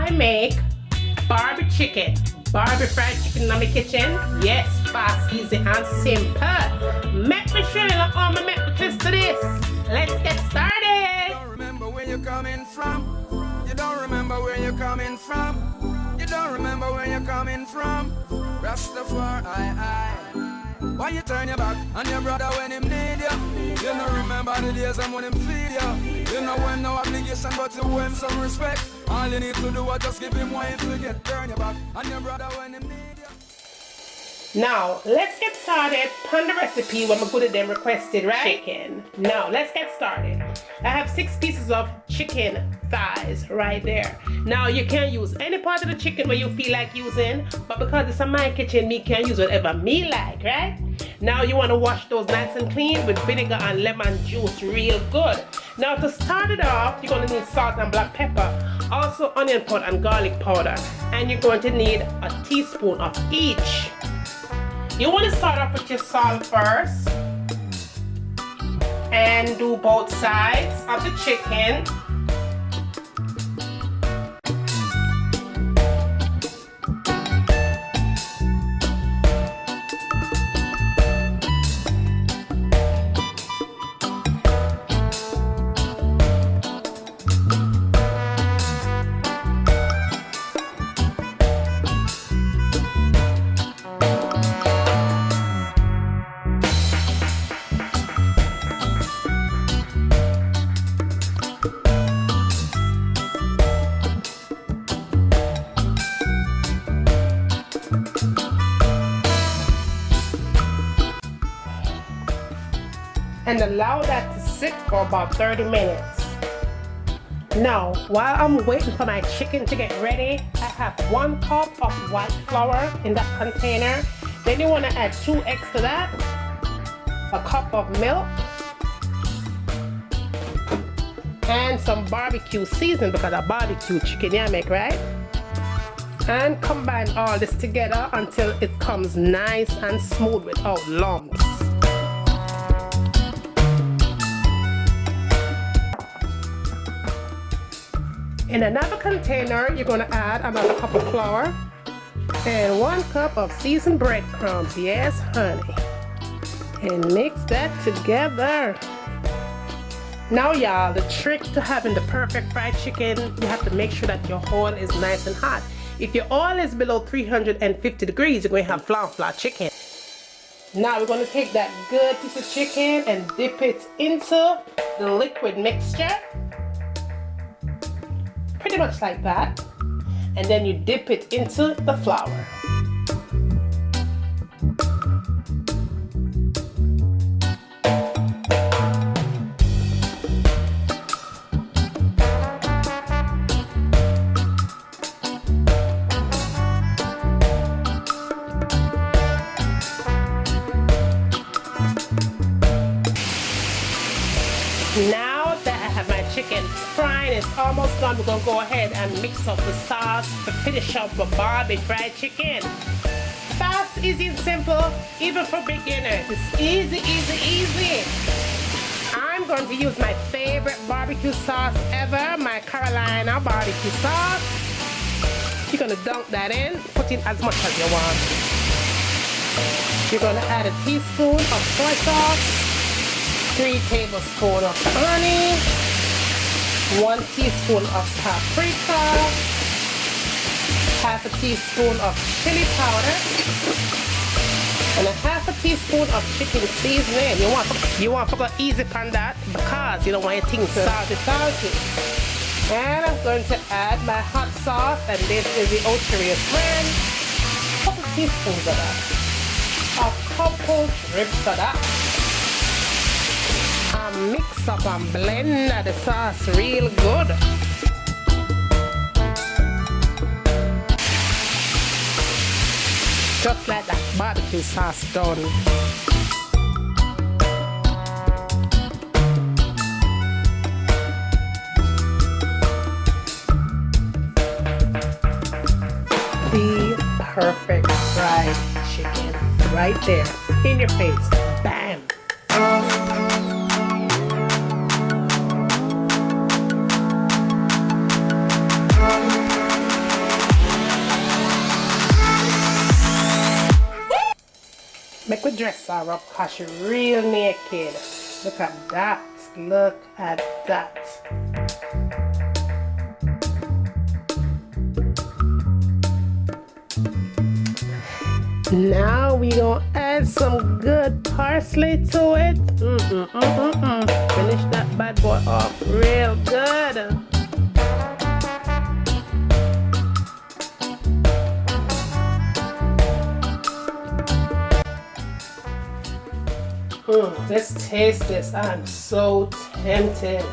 to make Barbie chicken. Barbie fried chicken in my kitchen. Yes, fast, easy, and simple. Make me sure you all my make me twist to this. Let's get started. You don't remember where you're coming from. You don't remember where you're coming from. You don't remember where you're coming from. Rastafari. Why you turn your back on your brother when him need you? You don't remember the days and when him feed you. You know when no obligation but to owe him some respect. All you need to do is just give him wine to get turn your back on your brother when him need you. Now, let's get started on the recipe when we go to them requested, right? Chicken. Now, let's get started. I have 6 pieces of chicken thighs right there. Now, you can use any part of the chicken where you feel like using, but because it's in my kitchen, me can use whatever me like, right? Now, you want to wash those nice and clean with vinegar and lemon juice real good. Now, to start it off, you're going to need salt and black pepper, also onion powder and garlic powder, and you're going to need a teaspoon of each. You want to start off with your salt first and do both sides of the chicken. And allow that to sit for about 30 minutes. Now, while I'm waiting for my chicken to get ready, I have 1 cup of white flour in that container. Then you want to add 2 eggs to that, a cup of milk, and some barbecue seasoning because a barbecue chicken you make, right? And combine all this together until it comes nice and smooth without lumps. In another container, you're going to add another cup of flour and 1 cup of seasoned breadcrumbs. Yes, honey. And mix that together. Now, y'all, the trick to having the perfect fried chicken, you have to make sure that your oil is nice and hot. If your oil is below 350 degrees, you're going to have flour chicken. Now, we're going to take that good piece of chicken and dip it into the liquid mixture. Pretty much like that, and then you dip it into the flour. Now that I have my chicken frying, it's almost done. We're gonna go ahead and mix up the sauce to finish up the Barbie fried chicken. Fast, easy, and simple, even for beginners. It's easy, easy, easy. I'm going to use my favorite barbecue sauce ever, my Carolina barbecue sauce. You're gonna dunk that in, put in as much as you want. You're gonna add a teaspoon of soy sauce, 3 tablespoons of honey, 1 teaspoon of paprika, half a teaspoon of chili powder, and a half a teaspoon of chicken seasoning. You want to go easy on that because you don't want your things salty. And I'm going to add my hot sauce, and this is the Oterious brand. A couple teaspoons of that. A couple drips of that. Mix up and blend the sauce real good. Just like that barbecue sauce done. The perfect fried chicken right there in your face. Bam! we dress her up because she's real naked. Look at that. Look at that. Now we gonna add some good parsley to it. Finish that bad boy off real good. Let's taste this. I'm so tempted.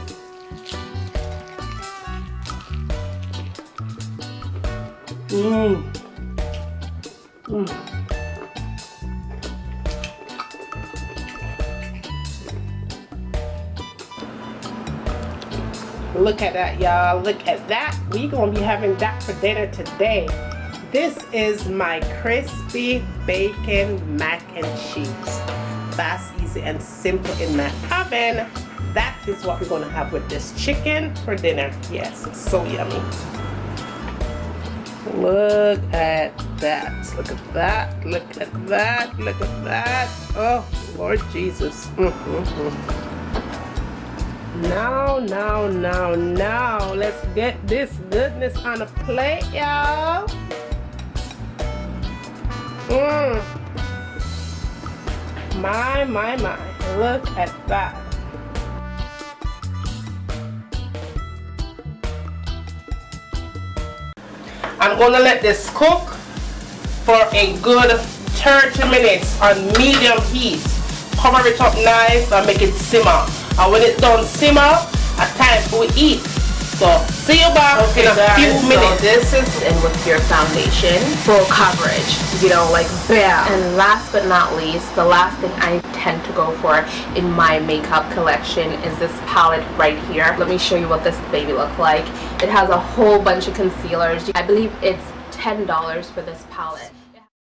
Look at that, y'all. Look at that. We're gonna be having that for dinner today. This is my crispy bacon mac and cheese. Fast, easy, and simple in my oven. That is what we're gonna have with this chicken for dinner. Yes, it's so yummy. Look at that. Look at that. Look at that. Look at that. Oh, Lord Jesus. Now, let's get this goodness on a plate, y'all. My. Look at that. I'm gonna let this cook for a good 30 minutes on medium heat. Cover it up nice and make it simmer. And when it's done simmer, it's time for eat. So see you back in a few minutes. So this is in with your foundation, full coverage, you know, like bam. And last but not least, the last thing I tend to go for in my makeup collection is this palette right here. Let me show you what this baby looks like. It has a whole bunch of concealers. I believe it's $10 for this palette.